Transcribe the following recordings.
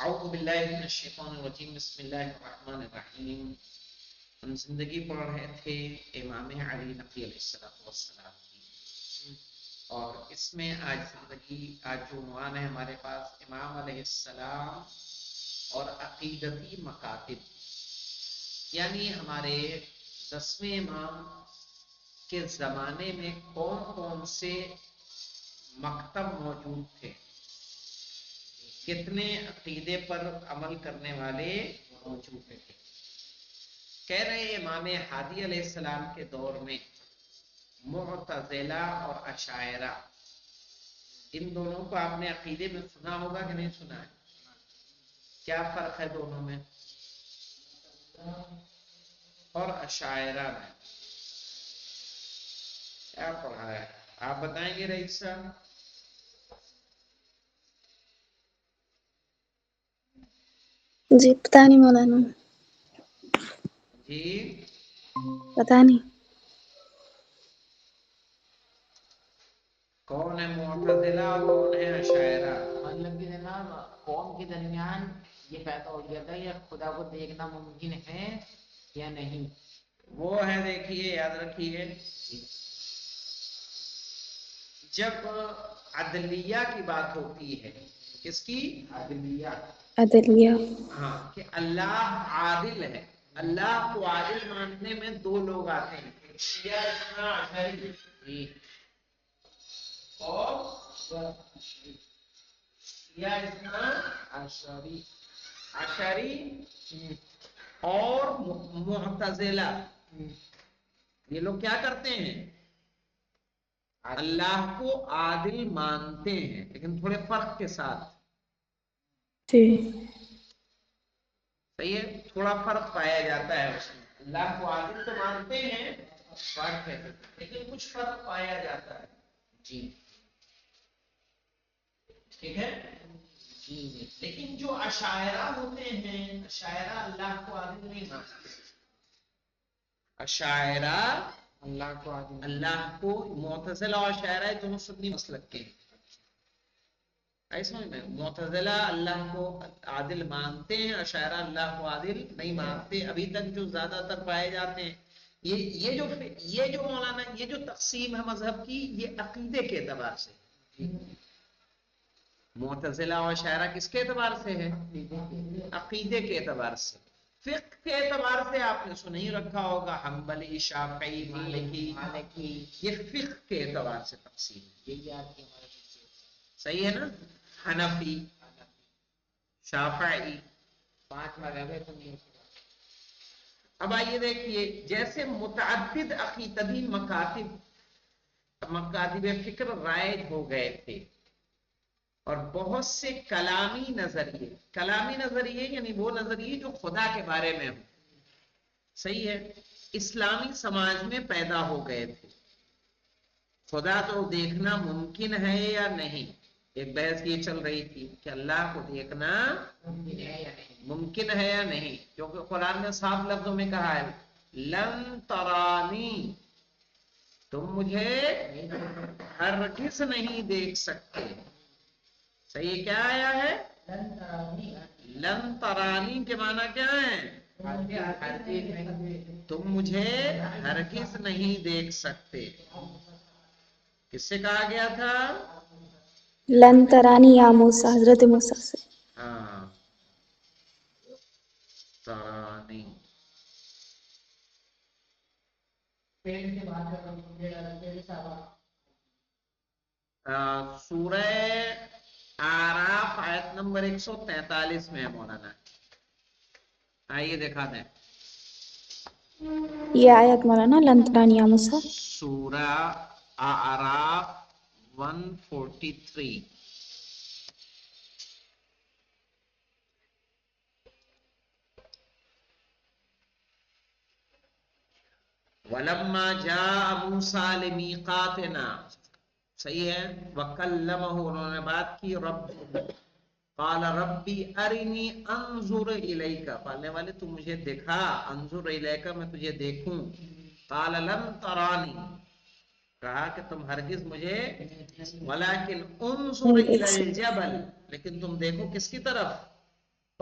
اعوذ باللہ من الشیطان الرجیم بسم اللہ الرحمن الرحیم. ہم زندگی پڑھ رہے تھے امام علی نقی علیہ السلام کی، اور اس میں آج جو عنوان ہے ہمارے پاس امام علیہ السلام اور عقیدتی مکاتب، یعنی ہمارے 10ویں امام کے زمانے میں کون کون سے مکتب موجود تھے، کتنے عقیدے پر عمل کرنے والے موجود تھے. کہہ رہے امام ہادی علیہ السلام کے دور میں معتزلہ اور اشاعرہ، ان دونوں کو آپ نے عقیدے میں سنا ہوگا کہ نہیں سنا ہے؟ کیا فرق ہے دونوں میں اور اشاعرہ میں؟ کیا پڑھا ہے آپ بتائیں گے رئیس صاحب؟ جی پتہ نہیں مولانا، جی پتہ نہیں. کون ہے معتزلہ اور کون ہے اشاعرہ؟ مطلب کہ جناب قوم کے درمیان یہ پیدا ہو گیا تھا یہ خدا کو دیکھنا ممکن ہے یا نہیں. وہ ہے، دیکھیے یاد رکھیے، جب عدلیہ کی بات ہوتی ہے، کس کی؟ عدلیہ. عدلیہ. ہاں، کہ اللہ عادل ہے. اللہ کو عادل ماننے میں دو لوگ آتے ہیں، ایک شیعہ اثنا عشری اور شیعہ اثنا عشری اور معتزلہ. یہ لوگ کیا کرتے ہیں؟ اللہ کو عادل مانتے ہیں، لیکن تھوڑے فرق کے ساتھ. جی. صحیح ہے، تھوڑا فرق پایا جاتا ہے اس میں. اللہ کو عادل تو مانتے ہیں، فرق ہے لیکن کچھ فرق پایا جاتا ہے. جی ٹھیک ہے. جی لیکن جو اشاعرہ ہوتے ہیں، اشاعرہ اللہ کو عادل نہیں مانتے. اشاعرہ اللہ کو، معتزلہ اور اشاعرہ دونوں سنی مسلک کے ہیں. ایسا میں معتزلہ اللہ کو عادل مانتے ہیں، اشاعرہ اللہ کو عادل نہیں مانتے. ابھی تک جو زیادہ تر پائے جاتے ہیں یہ جو مولانا یہ جو تقسیم ہے مذہب کی، یہ عقیدے کے اعتبار سے. معتزلہ اور اشاعرہ کس کے اعتبار سے ہے؟ عقیدے کے اعتبار سے. فقہ کے اعتبار سے آپ نے سن ہی رکھا ہوگا، حنبلی، شافعی، مالکی، یہ فقہ کے اعتبار سے تقسیم ہے. صحیح ہے نا؟ حنفی، شافعی، 5 مذہب ہے تو نہیں. اب آئیے دیکھیے، جیسے متعدد عقیدتی مکاتب فکر رائج ہو گئے تھے، اور بہت سے کلامی نظریے یعنی وہ نظریے جو خدا کے بارے میں ہو، صحیح ہے، اسلامی سماج میں پیدا ہو گئے تھے. خدا تو دیکھنا ممکن ہے یا نہیں، ایک بحث یہ چل رہی تھی کہ اللہ کو دیکھنا ممکن ہے یا نہیں، کیونکہ قرآن نے صاف لفظوں میں کہا ہے لن ترانی، تم مجھے ہرگز نہیں دیکھ سکتے. صحیح کیا آیا ہے؟ لن ترانی کے معنی کیا ہے؟ تم مجھے ہرگز نہیں دیکھ سکتے. کس سے کہا گیا تھا؟ لن ترانی یا موسیٰ، حضرت موسیٰ سے. ہاں، ترانی. سورہ اعراف آیت نمبر 143 میں ہے مولانا. آئیے دکھا دیں یہ آیت مولانا لن ترانی یا موسیٰ. سورہ اعراف 143. وَلَمَّا جَاءَ مُوسَىٰ لِمِيقَاتِنَا، صحیح ہے، وَكَلَّمَهُ، انہوں نے بات کی، رب قال ربی ارنی انظر الیک، پالنے والے تو مجھے دکھا، انظر الیک میں تجھے دیکھوں. قال لن ترانی، کہا کہ تم ہرگز مجھے، ولیکن انظر الی الجبل، لیکن تم دیکھو کس کی طرف؟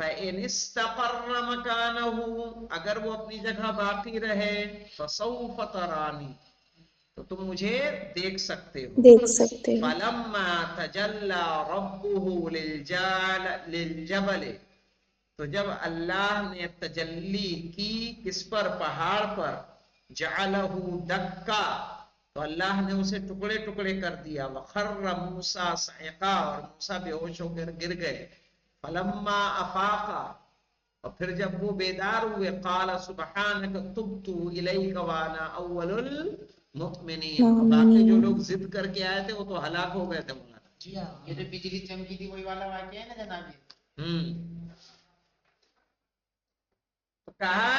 فَإِنِ اسْتَقَرَّ مَكَانَهُ اگر وہ اپنی جگہ باقی رہے فَسَوْفَ تَرَانِي تو تم مجھے دیکھ سکتے ہو. دیکھ سکتے ہو. فَلَمَّا تَجَلَّى رَبُّهُ لِلْجَبَلِ تو جب اللہ نے تجلی کی کس پر؟ پہاڑ پر. جَعَلَهُ دَكَّا تو اللہ نے اسے ٹکڑے ٹکڑے کر دیا. وَخَرَّ مُوسَىٰ صَعِقًا اور موسیٰ بے ہوش ہو کر گر گئے. فَلَمَّا أَفَاقَ اور پھر جب وہ بیدار ہوئے قَالَ سُبْحَانَكَ تُبْتُ إِلَيْكَ وَأَنَا أَوَّلُ الْمُؤْمِنِينَ. باقی جو لوگ ضد کر کے آئے تھے وہ تو ہلاک ہو گئے تھے. جی ہاں، یہ جو بجلی چمکی تھی وہی والا واقعہ ہے نا جناب. تو کہا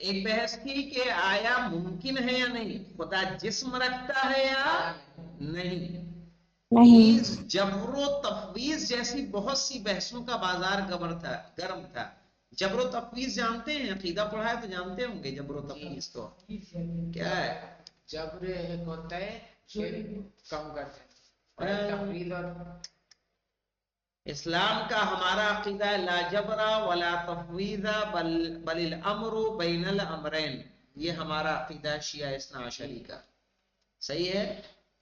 ایک بحث کی کہ آیا ممکن ہے یا نہیں خدا جسم رکھتا ہے یا نہیں. نہیں. اس جبر و تفویض جیسی بہت سی بحثوں کا بازار گرم تھا. جبر و تفویض جانتے ہیں؟ عقیدہ پڑھا ہے تو جانتے ہوں گے. جبر و تفویض تو کیا ہے؟ جبر ایک ہوتا ہے کم کرتے ہیں، تفویض اور اسلام کا ہمارا عقیدہ ہے لا جبر ولا تفویض بل الامر بین الامرین. یہ ہمارا عقیدہ ہے شیعہ اثنا عشری کا. صحیح ہے.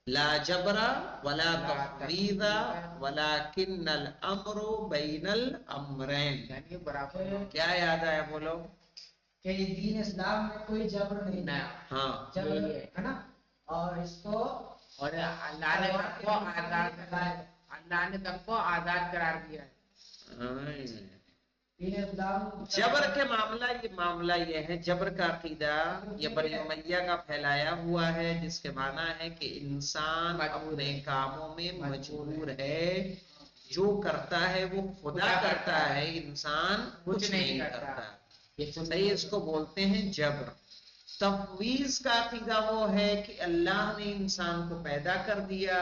لا جبر ولا تفویض ولکن الامر بین الامرین. یعنی برابر. کیا یاد آیا بولو؟ کہ دین اسلام میں کوئی جبر نہیں ہے. ہاں جبر ہے نا. اور اس کو اور اللہ نے سب کو آزاد کرایا، اللہ نے سب کو آزاد قرار دیا ہے. دین اسلام جبر کے معاملہ یہ ہے. جبر کا عقیدہ یہ بنی امیہ کا پھیلایا ہوا ہے جس کے معنی ہے کہ انسان اپنے کاموں میں مجبور ہے. جو کرتا ہے وہ خدا کرتا ہے، انسان کچھ نہیں کرتا. صحیح. اس کو بولتے ہیں جبر. تفویض کا عقیدہ وہ ہے کہ اللہ نے انسان کو پیدا کر دیا،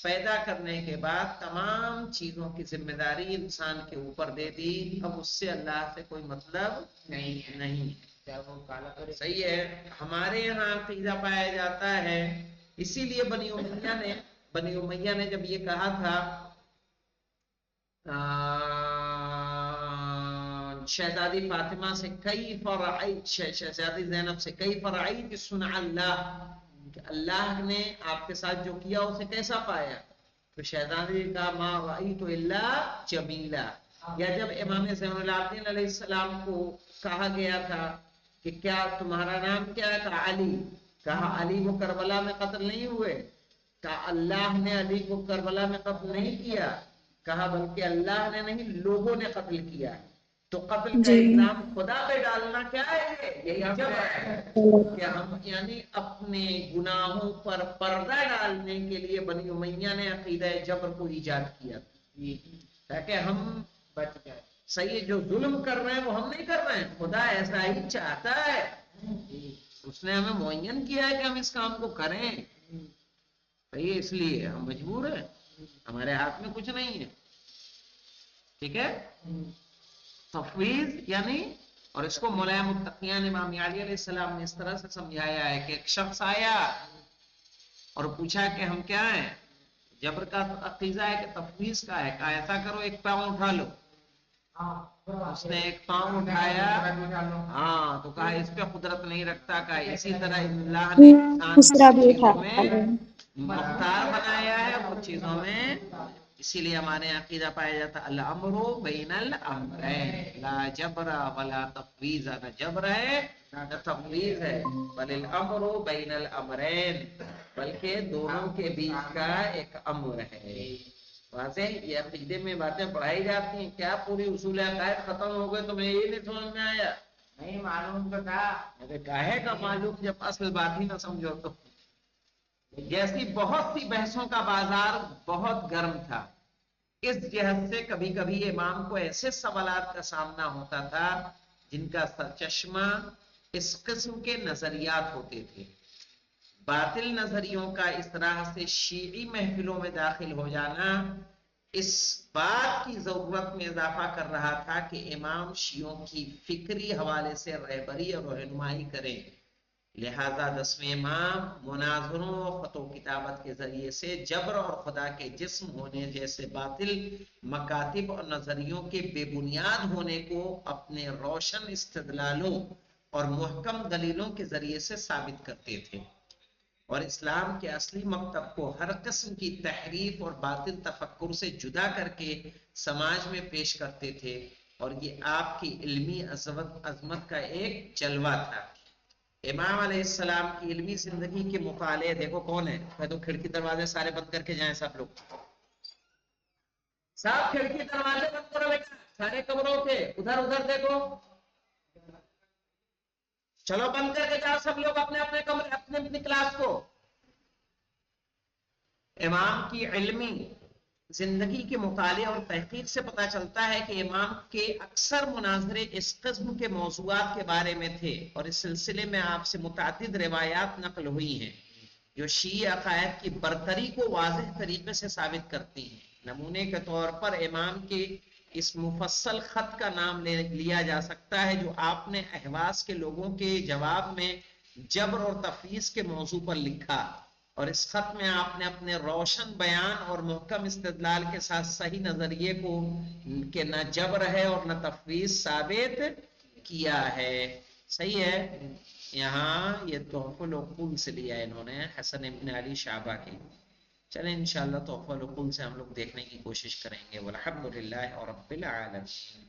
پیدا کرنے کے بعد تمام چیزوں کی ذمہ داری انسان کے اوپر دے دی. اب اس سے اللہ سے کوئی مطلب نہیں. صحیح ہے. ہمارے یہاں عقیدہ پایا جاتا ہے. اسی لیے بنی امیہ نے جب یہ کہا تھا شہزادی فاطمہ سے کیف رأیت، شہزادی زینب سے کیف رأیت صنع اللہ، کہ اللہ نے آپ کے ساتھ جو کیا اسے کیسا پایا؟ تو شہزادی نے کہا ما رأیت الا جمیلا. یا جب امام زین العابدین علیہ السلام کو کہا گیا تھا کہ کیا تمہارا نام کیا ہے؟ کہا علی. کہا علی وہ کربلا میں قتل نہیں ہوئے؟ کہا اللہ نے علی کو کربلا میں قتل نہیں کیا. کہا بلکہ اللہ نے نہیں، لوگوں نے قتل کیا. تو قتل کا الزام خدا پہ ڈالنا کیا ہے؟ یہی جبر ہے کہ ہم یعنی اپنے گناہوں پر پردہ ڈالنے کے لیے بنی امیہ نے عقیدہ جبر کو ایجاد کیا تاکہ ہم بچ جائیں. صحیح. جو ظلم کر رہے ہیں وہ ہم نہیں کر رہے ہیں، خدا ایسا ہی چاہتا ہے. اس نے ہمیں معین کیا ہے کہ ہم اس کام کو کریں. صحیح. اس لیے ہم مجبور ہیں، ہمارے ہاتھ میں کچھ نہیں ہے. ٹھیک ہے. تفویض یعنی، اور اس کو مولانا متقیان امام علی علیہ السلام نے اس طرح سے سمجھایا ہے کہ ایک شخص آیا اور پوچھا کہ ہم کیا ہیں؟ جبر کا عقیدہ ہے کہ تفویض کا ہے. کہا ایسا کرو ایک پاؤں اٹھا لو. اس نے ایک پاؤں اٹھایا. ہاں تو کہا اس پہ قدرت نہیں رکھتا. کہا اسی طرح اللہ نے انسان کی چیزوں میں مختار بنایا ہے، وہ چیزوں میں. اسی لیے ہمارے عقیدہ پایا جاتا الامر بین الامرین لا جبر ولا تفویض. نہ جبر ہے نہ تفویض ہے، بل الامر بین الامرین، بلکہ دونوں کے بیچ کا ایک امر ہے. واضح. یہ عقیدے میں باتیں پڑھائی جاتی ہیں. کیا پوری اصول عقائد ختم ہو گئے؟ تمہیں یہ نہیں سمجھ میں آیا؟ نہیں معلوم تو تھا. کاہے کا معلوم جب اصل بات ہی نہ سمجھو تو. جیسی بہت سی بحثوں کا بازار بہت گرم تھا. اس جہت سے کبھی کبھی امام کو ایسے سوالات کا سامنا ہوتا تھا جن کا سرچشمہ اس قسم کے نظریات ہوتے تھے. باطل نظریوں کا اس طرح سے شیعی محفلوں میں داخل ہو جانا اس بات کی ضرورت میں اضافہ کر رہا تھا کہ امام شیعوں کی فکری حوالے سے رہبری اور رہنمائی کریں. لہذا 10ویں امام مناظروں و خط و کتابت کے ذریعے سے جبر اور خدا کے جسم ہونے جیسے باطل مکاتب اور نظریوں کے بے بنیاد ہونے کو اپنے روشن استدلالوں اور محکم دلیلوں کے ذریعے سے ثابت کرتے تھے، اور اسلام کے اصلی مکتب کو ہر قسم کی تحریف اور باطل تفکر سے جدا کر کے سماج میں پیش کرتے تھے، اور یہ آپ کی علمی عظمت کا ایک جلوہ تھا۔ امام علیہ السلام کی علمی زندگی کے مطالعے دیکھو کون ہے، میں تو کھڑکی دروازے سارے بند کر کے جائیں سب لوگ، سب کھڑکی دروازے بند کرو بیٹا، سارے کمروں کے ادھر ادھر دیکھو، چلو بند کر کے جاؤ سب لوگ اپنے اپنے کمرے اپنے اپنی کلاس کو۔ امام کی علمی زندگی کے مطالعے اور تحقیق سے پتہ چلتا ہے کہ امام کے اکثر مناظرے اس قسم کے موضوعات کے بارے میں تھے، اور اس سلسلے میں آپ سے متعدد روایات نقل ہوئی ہیں جو شیعی عقائد کی برتری کو واضح طریقے سے ثابت کرتی ہیں۔ نمونے کے طور پر امام کے اس مفصل خط کا نام لیا جا سکتا ہے جو آپ نے اہواز کے لوگوں کے جواب میں جبر اور تفویض کے موضوع پر لکھا، اور اس خط میں آپ نے اپنے روشن بیان اور محکم استدلال کے ساتھ صحیح نظریے کو کہ نہ جبر ہے اور نہ تفویض ثابت کیا ہے۔ صحیح ہے، یہاں یہ تحفہ العقول سے لیا ہے انہوں نے حسن ابن علی شعبہ کی۔ چلیں انشاءاللہ تحفہ العقول سے ہم لوگ دیکھنے کی کوشش کریں گے۔ والحمدللہ رب العالمین۔